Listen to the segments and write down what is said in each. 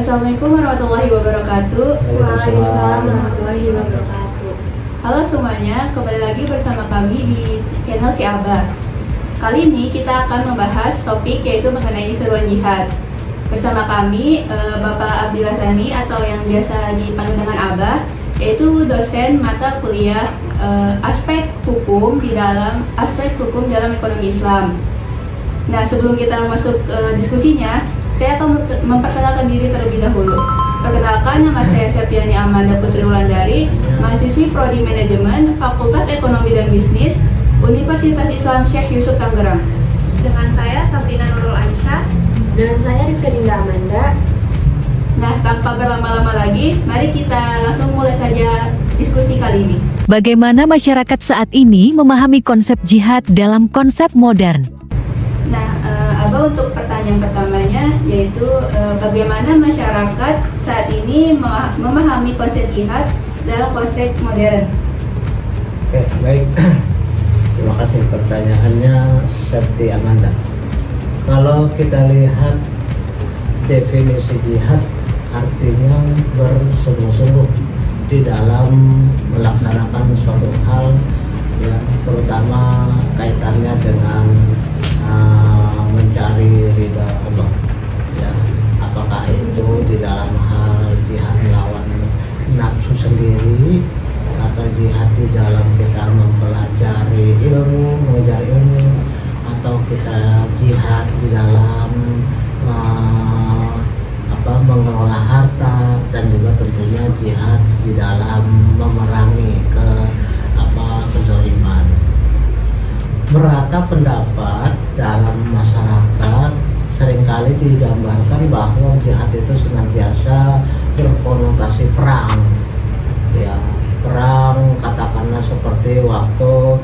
Assalamualaikum warahmatullahi wabarakatuh. Waalaikumsalam warahmatullahi wabarakatuh. Halo semuanya, kembali lagi bersama kami di channel Si Abah. Kali ini kita akan membahas topik yaitu mengenai seruan jihad. Bersama kami Bapak Abdillah Sani atau yang biasa dipanggil dengan Abah, yaitu dosen mata kuliah aspek hukum dalam ekonomi Islam. Nah, sebelum kita masuk diskusinya, saya akan memperkenalkan diri terlebih dahulu. Perkenalkan, nama saya Septiani Amanda Putri Wulandari, mahasiswi Prodi Manajemen Fakultas Ekonomi dan Bisnis Universitas Islam Syekh Yusuf Tangerang. Dengan saya Sabrina Nurul Aisyah. Dengan saya Rizka Dinda Amanda. Nah, tanpa berlama-lama lagi, mari kita langsung mulai saja diskusi kali ini. Bagaimana masyarakat saat ini memahami konsep jihad dalam konsep modern? Nah, Abah untuk pertanyaan pertamanya yaitu bagaimana masyarakat saat ini memahami konsep jihad dalam konsep modern? Oke, baik. Terima kasih pertanyaannya, Septi Amanda. Kalau kita lihat definisi jihad, artinya bersungguh-sungguh di dalam melaksanakan suatu hal, ya, terutama kaitannya dengan mencari ridha Allah, ya. Apakah itu di dalam hal jihad melawan nafsu sendiri, atau jihad di dalam kita mempelajari ilmu, mengejar ilmu, atau kita jihad di dalam mengelola harta, dan juga tentunya jihad di dalam memerangi kezaliman. Merata pendapat dalam masyarakat seringkali digambarkan bahwa jihad itu senantiasa berkonotasi perang, ya, perang katakanlah seperti waktu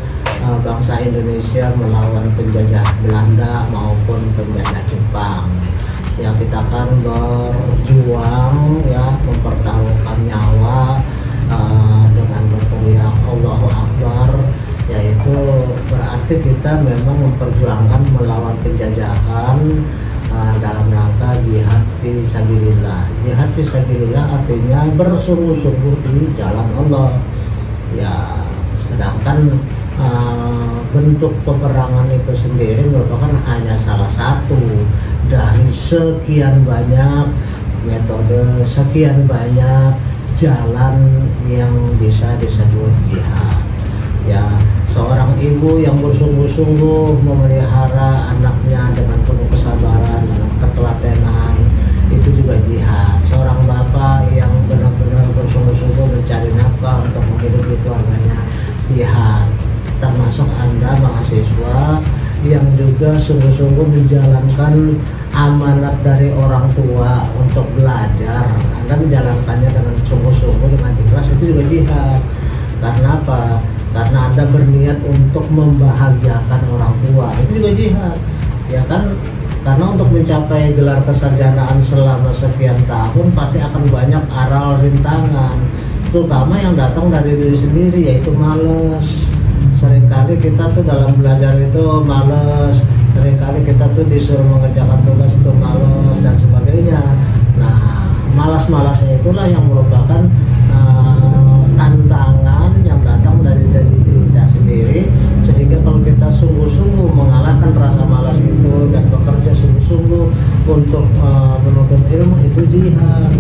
bangsa Indonesia melawan penjajah Belanda maupun penjajah Jepang. Ya, kita akan berjuang, ya, mempertaruhkan nyawa dengan berteriak Allahu Akbar, yaitu berarti kita memang memperjuangkan melawan penjajahan dalam rangka jihad fi sabilillah. Jihad fi sabilillah artinya bersungguh-sungguh di jalan Allah, ya. Sedangkan bentuk peperangan itu sendiri merupakan hanya salah satu dari sekian banyak metode, sekian banyak jalan yang bisa disebut jihad. Ya, seorang ibu yang bersungguh-sungguh memelihara anaknya dengan penuh kesabaran, dengan ketelatenan, itu juga jihad. Seorang bapak yang benar-benar bersungguh-sungguh mencari nafkah untuk menghidupi keluarganya, jihad. Termasuk Anda mahasiswa yang juga sungguh-sungguh menjalankan amanat dari orang tua untuk belajar. Anda menjalankannya dengan sungguh-sungguh, dengan ikhlas, itu juga jihad. Karena apa? Karena Anda berniat untuk membahagiakan orang tua, itu juga jihad, ya kan? Karena untuk mencapai gelar kesarjanaan selama sekian tahun pasti akan banyak aral rintangan, terutama yang datang dari diri sendiri, yaitu malas. Seringkali kita tuh dalam belajar itu malas, seringkali kita tuh disuruh mengerjakan tugas itu malas dan sebagainya. Nah, malas-malasnya itulah yang merupakan tantangan yang datang dari diri kita sendiri, sehingga kalau kita sungguh-sungguh mengalahkan rasa malas itu dan bekerja sungguh-sungguh untuk menuntut ilmu, itu jihad.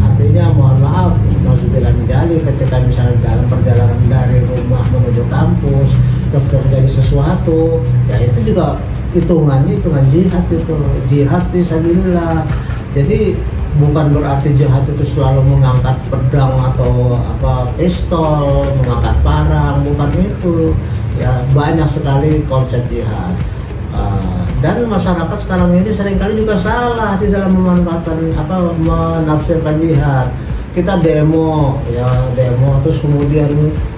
Artinya, mohon maaf, nauzubillah min dzalik, ketika misalnya dalam perjalanan dari rumah menuju kampus terus terjadi sesuatu, ya itu juga hitungan jihad, itu jihad fisabilillah. Jadi bukan berarti jihad itu selalu mengangkat pedang atau pistol, mengangkat parang, bukan itu. Ya, banyak sekali konsep jihad. Dan masyarakat sekarang ini seringkali juga salah di dalam memanfaatkan menafsirkan jihad. Kita demo, ya, terus kemudian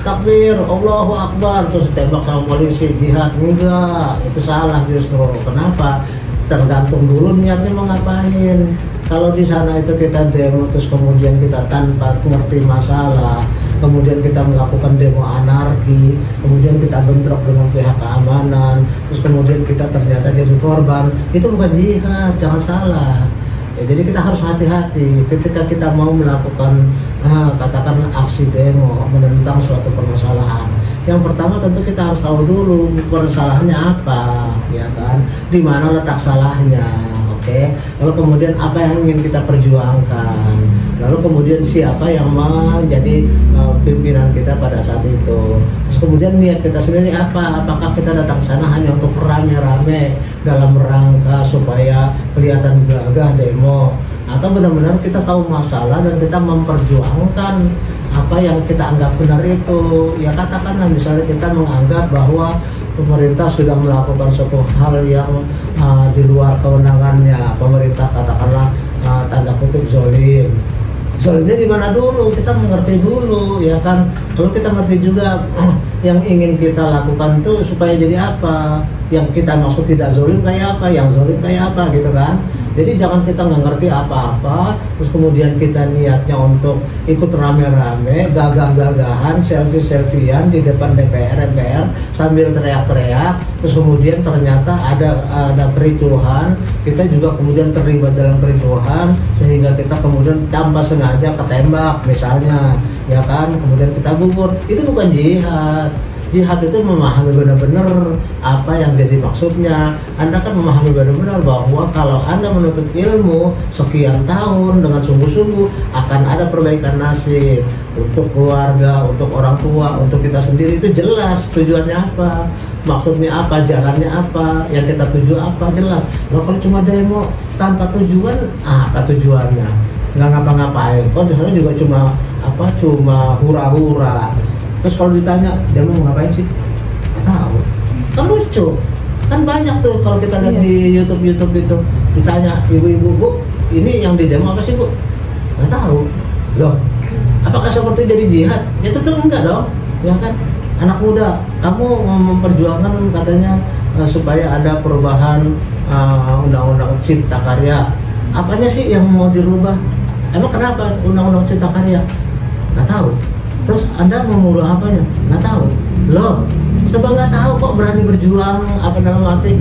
takbir Allahu Akbar, terus tembak sama polisi, jihad. Enggak, itu salah justru. Kenapa? Tergantung dulu niatnya mau ngapain. Kalau di sana itu kita demo terus kemudian kita tanpa ngerti masalah, kemudian kita melakukan demo anarki, kemudian kita bentrok dengan pihak keamanan, terus kemudian kita ternyata jadi korban, itu bukan jihad, jangan salah. Ya, jadi kita harus hati-hati ketika kita mau melakukan katakan aksi demo menentang suatu permasalahan. Yang pertama tentu kita harus tahu dulu permasalahannya apa, ya kan? Di mana letak salahnya, oke? Lalu kemudian apa yang ingin kita perjuangkan? Lalu kemudian siapa yang menjadi pimpinan kita pada saat itu? Terus kemudian niat kita sendiri apa? Apakah kita datang ke sana hanya untuk rame-rame dalam rangka supaya kelihatan gagah demo, atau benar-benar kita tahu masalah dan kita memperjuangkan apa yang kita anggap benar itu? Ya katakanlah misalnya kita menganggap bahwa pemerintah sudah melakukan suatu hal yang di luar kewenangannya, pemerintah katakanlah tanda kutip zolim. Zolimnya di mana dulu? Kita mengerti dulu, ya kan? Kalau kita ngerti juga yang ingin kita lakukan itu supaya jadi apa? Yang kita maksud tidak zolim kayak apa? Yang zolim kayak apa gitu kan? Jadi jangan kita nggak ngerti apa-apa, terus kemudian kita niatnya untuk ikut rame-rame, gagah-gagahan, selfie-selfian di depan DPR, MPR sambil teriak-teriak, terus kemudian ternyata ada kericuhan, kita juga kemudian terlibat dalam kericuhan sehingga kita kemudian tanpa sengaja ketembak misalnya, ya kan? Kemudian kita gugur, itu bukan jihad. Jihad itu memahami benar-benar apa yang jadi maksudnya. Anda kan memahami benar-benar bahwa kalau Anda menuntut ilmu sekian tahun dengan sungguh-sungguh akan ada perbaikan nasib untuk keluarga, untuk orang tua, untuk kita sendiri. Itu jelas tujuannya apa, maksudnya apa, jalannya apa, yang kita tuju apa, jelas. Loh, kalau cuma demo tanpa tujuan, apa tujuannya? Nggak ngapa-ngapain. Kok misalnya juga cuma hura-hura. Terus kalau ditanya, dia mau ngapain sih? Nggak tahu. Kan lucu. Kan banyak tuh kalau kita lihat di YouTube itu. Ditanya, ibu-ibu, Bu, ini yang di demo apa sih, Bu? Nggak tahu. Loh, apakah seperti jadi jihad? Ya tentu enggak dong. Ya kan? Anak muda, kamu memperjuangkan katanya supaya ada perubahan undang-undang cipta karya. Apanya sih yang mau dirubah? Emang kenapa undang-undang cipta karya? Nggak tahu. Terus Anda mau mengubah apanya? Nggak tahu. Loh, sebab nggak tahu kok berani berjuang apa dalam arti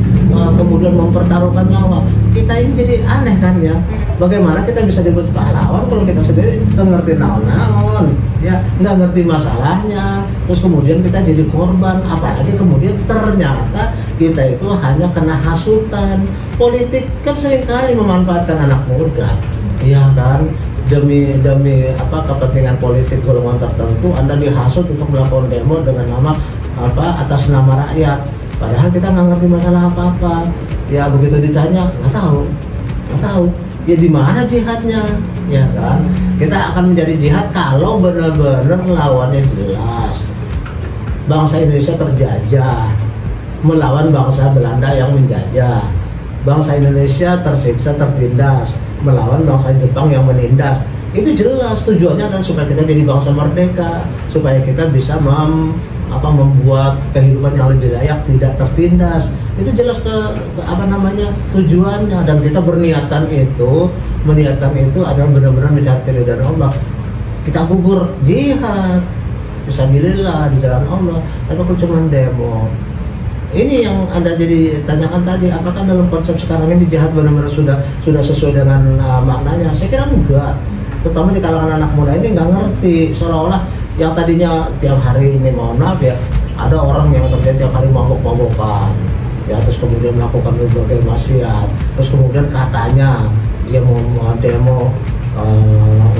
kemudian mempertaruhkan nyawa. Kita ini jadi aneh kan ya. Bagaimana kita bisa disebut pahlawan kalau kita sendiri nggak ngerti naon, ya nggak ngerti masalahnya. Terus kemudian kita jadi korban. Apalagi kemudian ternyata kita itu hanya kena hasutan. Politik kan seringkali memanfaatkan anak muda, iya kan? Demi kepentingan politik golongan tertentu, Anda dihasut untuk melakukan demo dengan nama atas nama rakyat. Padahal kita nggak ngerti masalah apa-apa. Ya begitu ditanya nggak tahu. Ya di mana jihadnya? Ya kan? Kita akan menjadi jihad kalau benar-benar lawannya jelas. Bangsa Indonesia terjajah melawan bangsa Belanda yang menjajah. Bangsa Indonesia tersiksa, tertindas melawan bangsa Jepang yang menindas. Itu jelas tujuannya adalah supaya kita jadi bangsa merdeka, supaya kita bisa membuat kehidupan yang lebih layak, tidak tertindas. Itu jelas tujuannya, dan kita meniatkan itu adalah benar-benar mencari keridhaan Allah. Kita gugur jihad fisabilillah di jalan Allah, tapi kalau cuma demo. Ini yang Anda jadi tanyakan tadi, apakah dalam konsep sekarang ini jihad benar-benar sudah sesuai dengan maknanya? Saya kira enggak. Terutama di kalangan anak muda ini nggak ngerti, seolah-olah yang tadinya tiap hari ini, mohon maaf ya, ada orang yang terjadi tiap hari mabok-mabokan, ya, terus kemudian melakukan berbagai maksiat, terus kemudian katanya dia mau demo,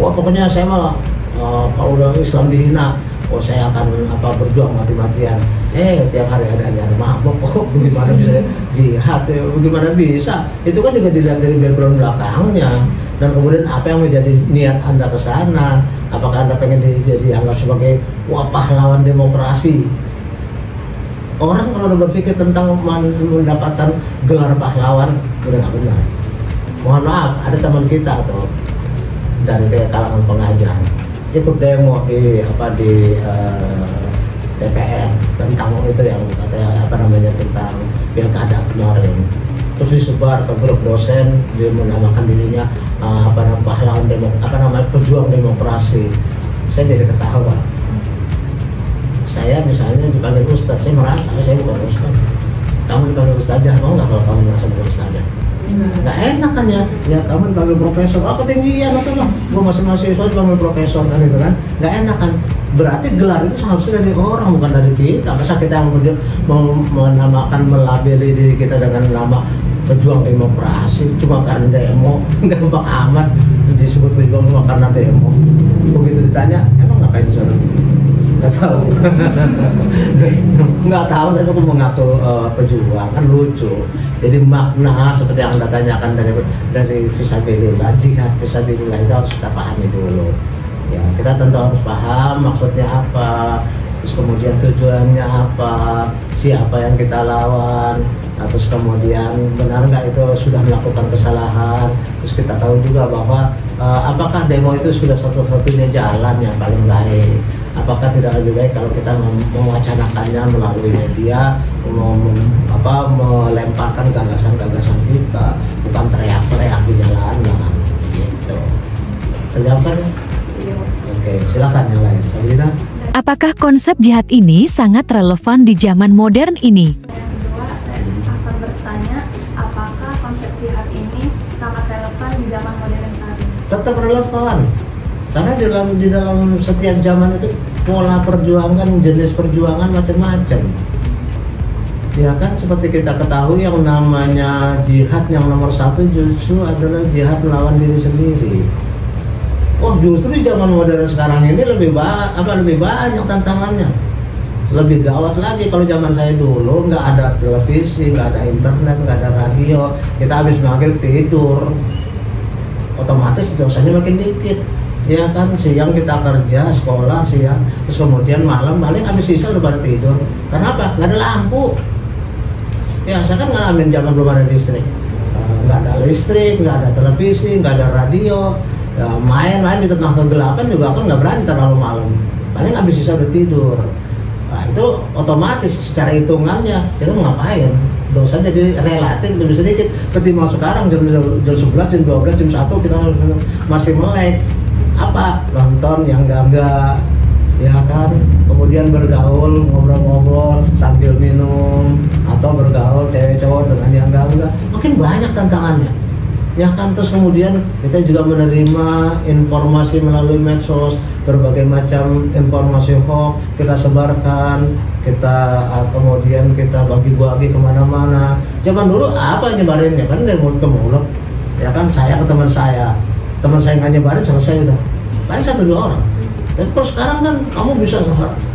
wah pokoknya saya mah kalau udah Islam dihina, saya akan berjuang mati-matian. Tiap hari ada ajaran mabok, bagaimana bisa jihad? Bagaimana bisa? Itu kan juga dilihat dari background belakangnya. Dan kemudian apa yang menjadi niat Anda ke sana? Apakah Anda pengen dianggap sebagai pahlawan demokrasi? Orang kalau udah berpikir tentang mendapatkan gelar pahlawan, udah nggak benar. Mohon maaf, ada teman kita tuh dari kalangan pengajar ikut demo di DPR tentang itu yang katanya tentang pilkada kemarin. Terus disebar ke grup dosen, dia menamakan dirinya pahlawan pejuang demokrasi. Saya jadi ketawa. Saya misalnya dipanggil ustadz, saya merasa saya bukan ustadz. Kamu dipanggil ustadzah, mau nggak kalau kamu merasa bukan ustadzah? nggak enak kan ya kamu panggil profesor, ketinggian atau lah, gue masih mahasiswa panggil profesor kan gitu kan, nggak enak kan. Berarti gelar itu seharusnya dari orang, bukan dari kita. Masa kita yang menamakan, melabeli diri kita dengan nama pejuang demokrasi cuma karena demo, gampang amat disebut pejuang cuma karena demo. Begitu ditanya, emang ngapain di sana? Nggak tahu. Nggak tahu, tapi aku mengaku pejuang, kan lucu. Jadi makna seperti yang Anda tanyakan dari fisabilillah, jihad fisabilillah itu harus kita pahami dulu. Ya, kita tentu harus paham maksudnya apa, terus kemudian tujuannya apa, siapa yang kita lawan, terus kemudian benar nggak itu sudah melakukan kesalahan, terus kita tahu juga bahwa apakah demo itu sudah satu-satunya jalan yang paling baik, apakah tidak lebih baik kalau kita mewacanakannya melalui media, melemparkan gagasan-gagasan kita, bukan teriak-teriak di jalanan gitu. Terjawabkan ya? Oke, silakan yang lain. Sabrina. Apakah konsep jihad ini sangat relevan di zaman modern ini? Yang kedua, saya akan bertanya, apakah konsep jihad ini sangat relevan di zaman modern saat ini? Tetap relevan, karena di dalam setiap zaman itu pola perjuangan, jenis perjuangan macam-macam. Ya kan, seperti kita ketahui yang namanya jihad yang nomor satu justru adalah jihad melawan diri sendiri. Oh, justru di zaman modern sekarang ini lebih banyak tantangannya, lebih gawat lagi. Kalau zaman saya dulu nggak ada televisi, nggak ada internet, nggak ada radio, kita habis maghrib tidur, otomatis dosanya makin dikit. Ya kan, siang kita kerja, sekolah siang, terus kemudian malam paling habis sisa udah pada tidur. Kenapa? Nggak ada lampu. Ya, saya kan ngalamin zaman belum ada listrik, nggak ada listrik, nggak ada televisi, nggak ada radio. Ya, main-main di tengah kegelapan juga kan nggak berani terlalu malam, paling habis sisa udah tidur. Nah, itu otomatis secara hitungannya kita mau ngapain, dosa jadi relatif lebih sedikit ketimbang sekarang jam 11, jam 12, jam 1 kita masih melek apa, nonton yang enggak, ya kan, kemudian bergaul, ngobrol-ngobrol sambil minum, atau bergaul cewek cowok dengan yang enggak, makin banyak tantangannya. Ya kan, terus kemudian kita juga menerima informasi melalui medsos, berbagai macam informasi hoax kita sebarkan, kemudian kita bagi-bagi kemana-mana. Zaman dulu apa nyebarinnya kan dari mulut ke mulut, ya kan, saya ke teman saya nggak nyebarin selesai udah, paling 1-2 orang. Dan terus sekarang kan kamu bisa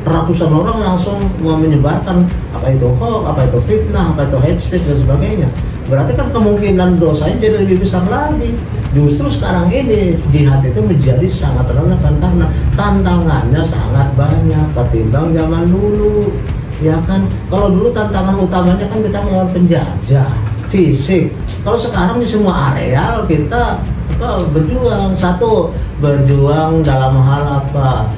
ratusan orang langsung mau menyebarkan apa itu hoax, apa itu fitnah, apa itu hate speech dan sebagainya. Berarti kan kemungkinan dosanya jadi lebih besar lagi. Justru sekarang ini jihad itu menjadi sangat relevan karena tantangannya sangat banyak ketimbang zaman dulu. Ya kan, kalau dulu tantangan utamanya kan kita melawan penjajah fisik. Kalau sekarang di semua areal kita berjuang dalam hal apa,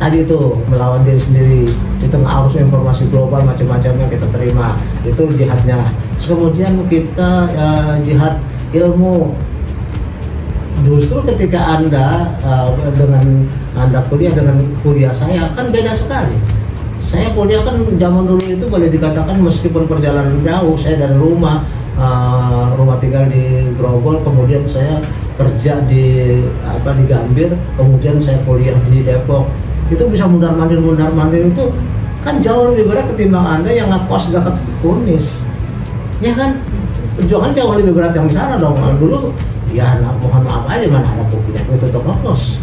tadi itu melawan diri sendiri di tengah arus informasi global macam-macamnya kita terima, itu jihadnya. Kemudian kita jihad ilmu. Justru ketika Anda dengan Anda kuliah dengan kuliah saya kan beda sekali. Saya kuliah kan zaman dulu itu boleh dikatakan meskipun perjalanan jauh, saya dari rumah tinggal di Grogol, kemudian saya kerja di Gambir, kemudian saya kuliah di Depok. Itu bisa mundar-mandir itu kan jauh lebih berat ketimbang Anda yang ngekos dekat Kunis. Ya kan, perjuangan jauh lebih berat yang di sana dong. Dulu ya mohon maaf aja, mana ada punya itu untuk ngekos.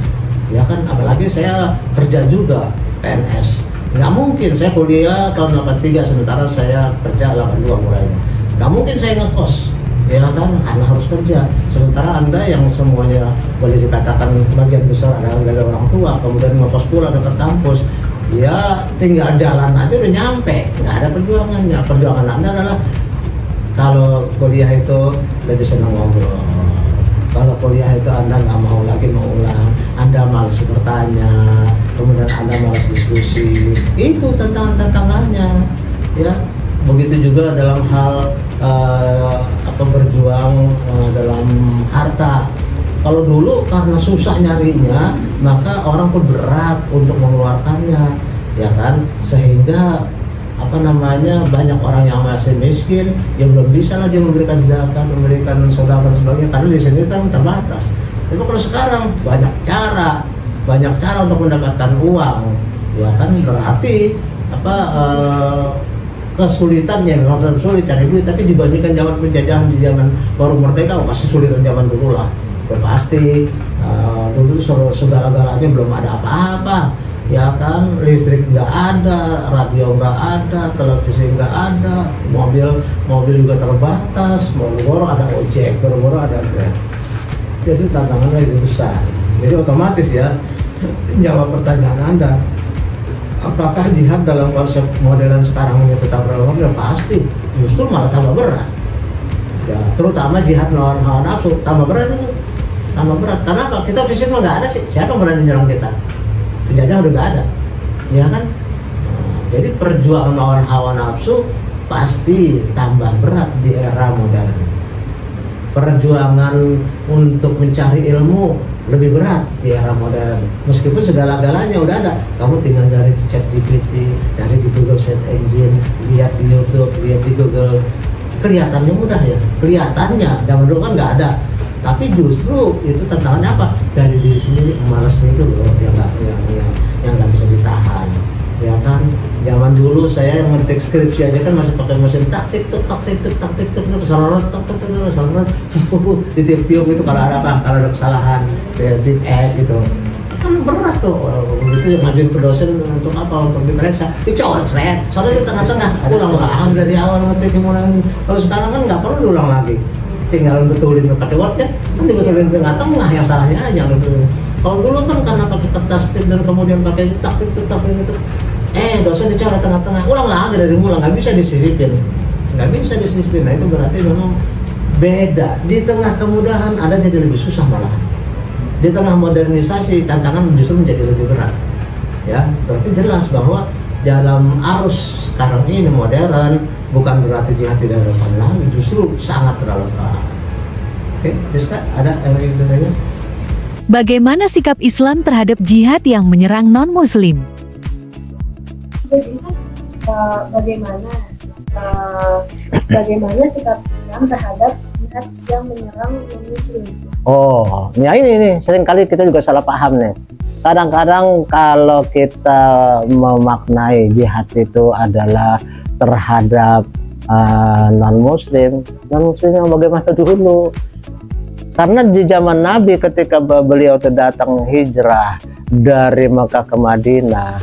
Ya kan, apalagi saya kerja juga PNS. Nggak mungkin saya kuliah tahun 83 sementara saya kerja 82 mulainya. Nggak mungkin saya ngekos. Ya kan, Anda harus kerja. Sementara Anda yang semuanya boleh dikatakan bagian besar adalah dari orang tua, kemudian ngekos pula dekat kampus. Ya tinggal jalan aja udah nyampe, nggak ada perjuangannya. Perjuangan Anda adalah kalau kuliah itu lebih senang ngobrol, kalau kuliah itu Anda nggak mau lagi mengulang, Anda malas bertanya, kemudian Anda malas diskusi, itu tantangannya. Ya, begitu juga dalam hal berjuang dalam harta. Kalau dulu karena susah nyarinya, maka orang pun berat untuk mengeluarkannya, ya kan, sehingga apa namanya, banyak orang yang masih miskin yang belum bisa lagi memberikan zakat, memberikan sedekah dan sebagainya, karena di sini kan terbatas. Tapi kalau sekarang banyak cara untuk mendapatkan uang, ya kan, berarti apa, kesulitannya memang tetap sulit cari duit, tapi dibandingkan zaman penjajahan di zaman baru merdeka pasti sulitan zaman dulu lah. Pasti dulu segala-galanya belum ada apa-apa, ya kan, listrik nggak ada, radio nggak ada, televisi nggak ada, mobil juga terbatas, baru-baru ada ojek, baru-baru ada Grab. Jadi tantangannya lebih besar. Jadi otomatis ya, jawab pertanyaan Anda, apakah jihad dalam konsep modern sekarang ini tetap relevan? Ya pasti, justru malah tambah berat. Ya, terutama jihad melawan hawa nafsu tambah berat itu, tambah berat. Karena apa? Kita fisik mah nggak ada sih, siapa yang berani nyerang kita? Penjajah udah nggak ada, ya kan? Jadi perjuangan melawan hawa nafsu pasti tambah berat di era modern. Perjuangan untuk mencari ilmu lebih berat di era modern, meskipun segala-galanya udah ada. Kamu tinggal cari di ChatGPT, cari di Google Search Engine, lihat di YouTube, lihat di Google, kelihatannya mudah ya, kelihatannya. Zaman dulu kan nggak ada, tapi justru itu tantangannya apa? Dari diri sendiri, malasnya itu loh yang nggak bisa ditahan, ya kan? Zaman dulu saya ngetik skripsi aja kan masih pakai mesin taktik tuk serot ditiup-tiup itu kalau ada apa, kalau ada kesalahan tip gitu kan berat tuh. Itu yang ngajuin ke dosen untuk apa, untuk diperiksa, dicoret soalnya di tengah-tengah ulang lagi dari awal ngetik mulai. Kalau sekarang kan nggak perlu diulang lagi, tinggal betulin pakai Word kan dibetulin tengah-tengah, yang salahnya aja gitu. Kalau dulu kan karena pakai kertas tip dan kemudian pakai taktik itu dosen dicoret tengah-tengah, ulang lagi dari mulai, nggak bisa disisipin. Nah itu berarti memang beda. Di tengah kemudahan ada jadi lebih susah malah. Di tengah modernisasi tantangan justru menjadi lebih berat. Ya, berarti jelas bahwa dalam arus sekarang ini modern, bukan berarti jihad tidak relevan lagi, justru sangat relevan. Oke, Rizka, ada yang ingin bertanya? Bagaimana sikap Islam terhadap jihad yang menyerang non-Muslim? Jadi bagaimana sikap Islam terhadap jihad yang menyerang non-Muslim? Oh, ya ini sering kali kita juga salah paham nih. Kadang-kadang kalau kita memaknai jihad itu adalah terhadap non-Muslim yang bagaimana dulu? Karena di zaman Nabi ketika beliau datang hijrah dari Mekah ke Madinah,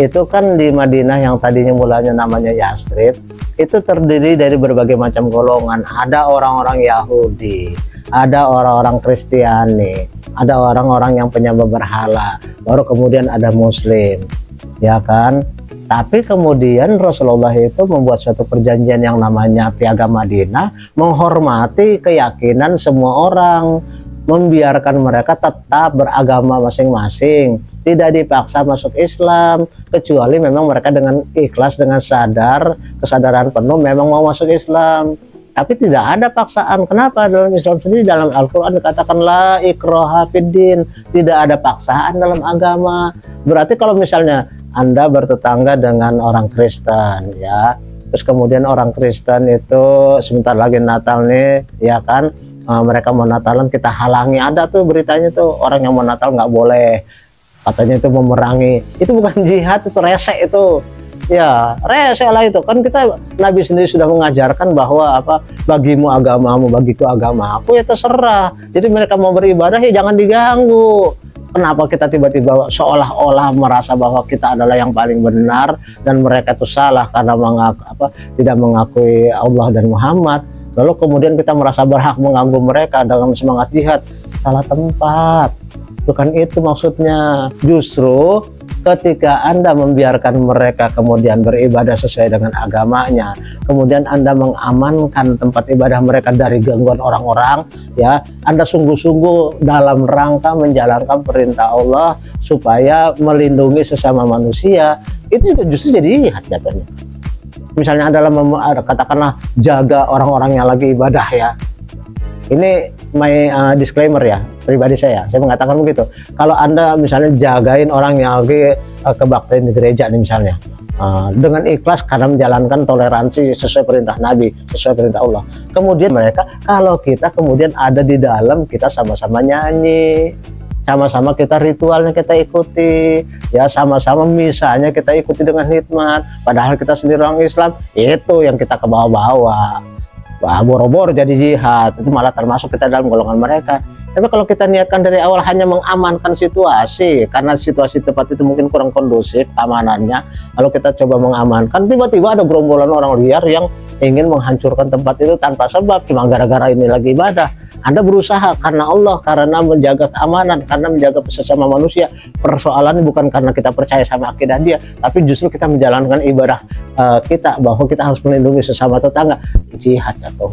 itu kan di Madinah yang tadinya mulanya namanya Yastrib, itu terdiri dari berbagai macam golongan. Ada orang-orang Yahudi, ada orang-orang Kristiani, ada orang-orang yang penyembah berhala, baru kemudian ada Muslim, ya kan? Tapi kemudian Rasulullah itu membuat suatu perjanjian yang namanya Piagam Madinah, menghormati keyakinan semua orang, membiarkan mereka tetap beragama masing-masing, tidak dipaksa masuk Islam, kecuali memang mereka dengan ikhlas, dengan kesadaran penuh memang mau masuk Islam. Tapi tidak ada paksaan. Kenapa? Dalam Islam sendiri, dalam Al-Quran dikatakan la ikraha fiddin, tidak ada paksaan dalam agama. Berarti kalau misalnya Anda bertetangga dengan orang Kristen, ya, terus kemudian orang Kristen itu sebentar lagi Natal nih, ya kan, mereka mau Natalan, kita halangi. Ada tuh beritanya tuh, orang yang mau Natal nggak boleh, katanya itu memerangi. Itu bukan jihad, itu resek itu. Ya, resek lah itu. Kan kita, Nabi sendiri sudah mengajarkan bahwa apa, bagimu agamamu, bagiku agamaku, ya terserah. Jadi mereka mau beribadah ya jangan diganggu. Kenapa kita tiba-tiba seolah-olah merasa bahwa kita adalah yang paling benar dan mereka itu salah karena tidak mengakui Allah dan Muhammad? Lalu kemudian kita merasa berhak mengganggu mereka dengan semangat jihad. Salah tempat. Bukan itu maksudnya. Justru ketika Anda membiarkan mereka kemudian beribadah sesuai dengan agamanya, kemudian Anda mengamankan tempat ibadah mereka dari gangguan orang-orang, ya, Anda sungguh-sungguh dalam rangka menjalankan perintah Allah supaya melindungi sesama manusia, itu juga justru jadi jihad jatuhnya. Misalnya adalah katakanlah jaga orang-orang yang lagi ibadah, ya. Ini my disclaimer ya, pribadi saya mengatakan begitu. Kalau Anda misalnya jagain orang yang lagi kebaktian di gereja nih misalnya, dengan ikhlas karena menjalankan toleransi sesuai perintah Nabi, sesuai perintah Allah. Kemudian mereka, kalau kita kemudian ada di dalam, kita sama-sama nyanyi, sama-sama kita ritualnya kita ikuti, ya sama-sama misalnya kita ikuti dengan hikmat, padahal kita sendiri orang Islam, itu yang kita ke bawah-bawah. Boro-boro jadi jihad, itu malah termasuk kita dalam golongan mereka. Tapi kalau kita niatkan dari awal hanya mengamankan situasi, karena situasi tempat itu mungkin kurang kondusif keamanannya, lalu kita coba mengamankan, tiba-tiba ada gerombolan orang liar yang ingin menghancurkan tempat itu tanpa sebab, cuma gara-gara ini lagi ibadah. Anda berusaha karena Allah, karena menjaga keamanan, karena menjaga sesama manusia. Persoalannya bukan karena kita percaya sama akidah dia, tapi justru kita menjalankan ibadah kita, bahwa kita harus melindungi sesama tetangga. Jihad atau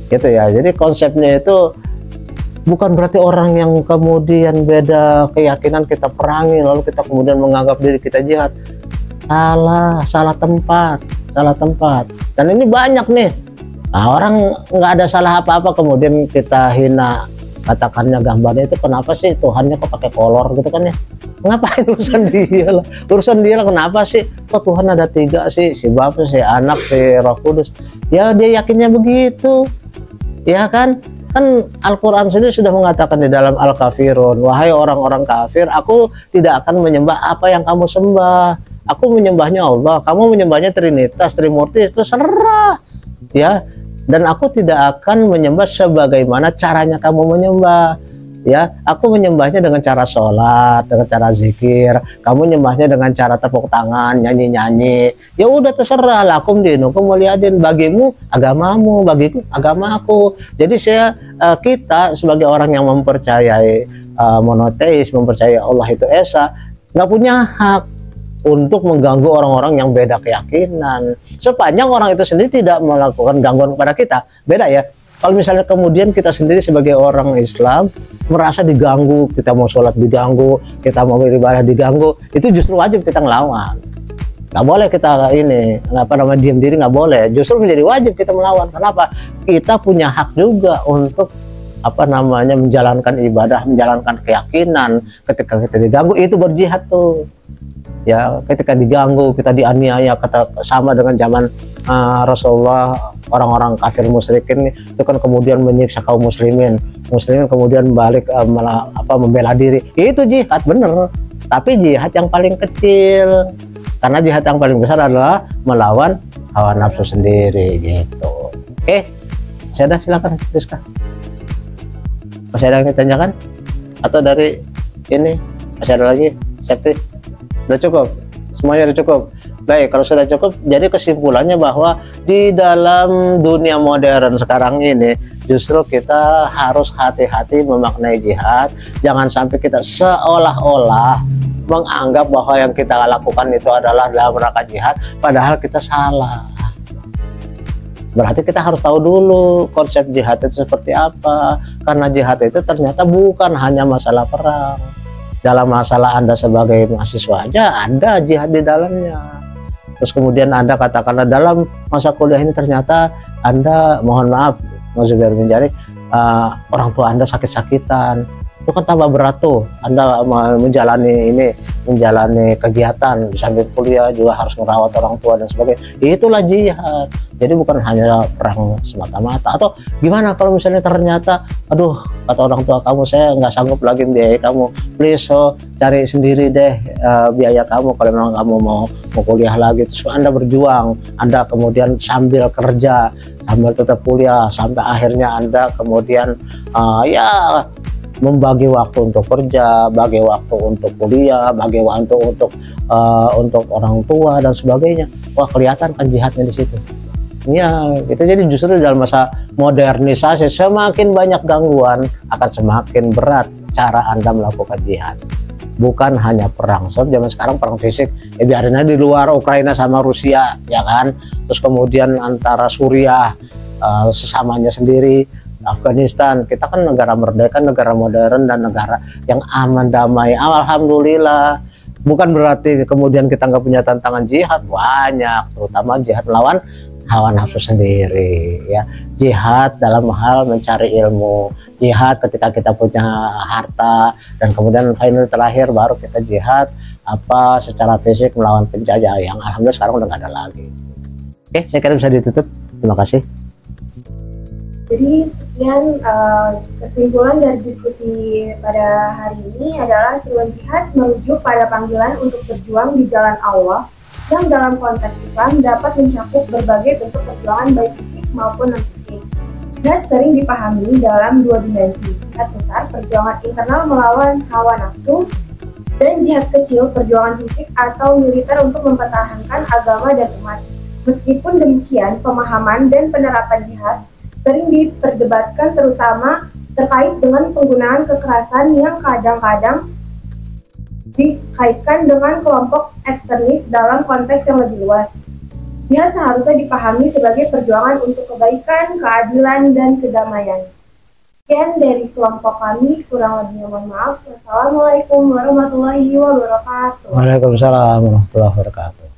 gitu ya. Jadi konsepnya itu bukan berarti orang yang kemudian beda keyakinan kita perangi lalu kita kemudian menganggap diri kita jihad. Salah tempat. Dan ini banyak nih. Nah, orang nggak ada salah apa-apa kemudian kita hina, katakannya gambarnya itu kenapa sih Tuhannya kok pakai kolor gitu kan ya? Ngapain urusan dia lah? Urusan dia lah, kenapa sih kok Tuhan ada 3 sih, si Bapa, si Anak, si Roh Kudus? Ya dia yakinnya begitu, ya kan? Kan Al-Quran sendiri sudah mengatakan di dalam Al-Kafirun, wahai orang-orang kafir, aku tidak akan menyembah apa yang kamu sembah. Aku menyembahnya Allah, kamu menyembahnya Trinitas, Trimurti, terserah, ya. Dan aku tidak akan menyembah sebagaimana caranya kamu menyembah, ya. Aku menyembahnya dengan cara sholat, dengan cara zikir, kamu menyembahnya dengan cara tepuk tangan, nyanyi-nyanyi. Ya udah terserah, lakum dinukum waliyadin, bagimu agamamu, bagiku agamaku. Jadi kita sebagai orang yang mempercayai monoteis, mempercayai Allah itu esa, nggak punya hak untuk mengganggu orang-orang yang beda keyakinan, sepanjang orang itu sendiri tidak melakukan gangguan kepada kita. Beda ya, kalau misalnya kemudian kita sendiri sebagai orang Islam merasa diganggu, kita mau sholat diganggu, kita mau beribadah diganggu, itu justru wajib kita ngelawan. Nggak boleh kita diam diri, nggak boleh, justru menjadi wajib kita melawan. Kenapa? Kita punya hak juga untuk menjalankan ibadah, menjalankan keyakinan. Ketika kita diganggu, itu berjihad tuh. Ya, ketika diganggu, kita dianiaya, sama dengan zaman Rasulullah, orang-orang kafir musyrikin itu kan kemudian menyiksa kaum muslimin kemudian balik membela diri, itu jihad bener, tapi jihad yang paling kecil, karena jihad yang paling besar adalah melawan hawa nafsu sendiri gitu. Oke, saya silakan Rizka, masih ada yang ditanyakan atau dari ini masih ada lagi? Septi sudah cukup, semuanya sudah cukup. Baik, kalau sudah cukup, jadi kesimpulannya bahwa di dalam dunia modern sekarang ini justru kita harus hati-hati memaknai jihad. Jangan sampai kita seolah-olah menganggap bahwa yang kita lakukan itu adalah dalam rangka jihad, padahal kita salah. Berarti kita harus tahu dulu konsep jihad itu seperti apa, karena jihad itu ternyata bukan hanya masalah perang. Dalam masalah Anda sebagai mahasiswa aja ada jihad di dalamnya. Terus kemudian Anda katakanlah dalam masa kuliah ini ternyata Anda, mohon maaf, orang tua Anda sakit-sakitan, itu kan tambah berat tuh. Anda menjalani kegiatan sambil kuliah juga harus merawat orang tua dan sebagainya. Itulah jihad. Jadi bukan hanya perang semata-mata. Atau gimana kalau misalnya ternyata, aduh, kata orang tua kamu, saya nggak sanggup lagi biaya kamu, please cari sendiri deh biaya kamu kalau memang kamu mau kuliah lagi. Terus Anda berjuang, Anda kemudian sambil kerja, sambil tetap kuliah, sampai akhirnya Anda kemudian membagi waktu untuk kerja, bagi waktu untuk kuliah, bagi waktu untuk orang tua dan sebagainya. Wah, kelihatan kan jihadnya di situ. Ya, itu jadi justru dalam masa modernisasi semakin banyak gangguan akan semakin berat cara Anda melakukan jihad. Bukan hanya perang. So, zaman sekarang perang fisik, biarin aja di luar Ukraina sama Rusia, ya kan. Terus kemudian antara Suriah sesamanya sendiri, Afghanistan, kita kan negara merdeka, negara modern dan negara yang aman damai. Alhamdulillah. Bukan berarti kemudian kita nggak punya tantangan jihad, banyak, terutama jihad melawan hawa nafsu sendiri, ya. Jihad dalam hal mencari ilmu, jihad ketika kita punya harta, dan kemudian final terakhir baru kita jihad secara fisik melawan penjajah yang alhamdulillah sekarang udah nggak ada lagi. Oke, saya kira bisa ditutup. Terima kasih. Jadi sekian kesimpulan dari diskusi pada hari ini adalah seruan jihad merujuk pada panggilan untuk berjuang di jalan Allah yang dalam konteks Islam dapat mencakup berbagai bentuk perjuangan baik fisik maupun non-fisik. Jihad sering dipahami dalam dua dimensi, jihad besar perjuangan internal melawan hawa nafsu, dan jihad kecil perjuangan fisik atau militer untuk mempertahankan agama dan umat. Meskipun demikian, pemahaman dan penerapan jihad sering diperdebatkan terutama terkait dengan penggunaan kekerasan yang kadang-kadang dikaitkan dengan kelompok ekstremis dalam konteks yang lebih luas. Dia seharusnya dipahami sebagai perjuangan untuk kebaikan, keadilan, dan kedamaian. Sekian dari kelompok kami, kurang lebihnya mohon maaf. Wassalamualaikum warahmatullahi wabarakatuh. Waalaikumsalam warahmatullahi wabarakatuh.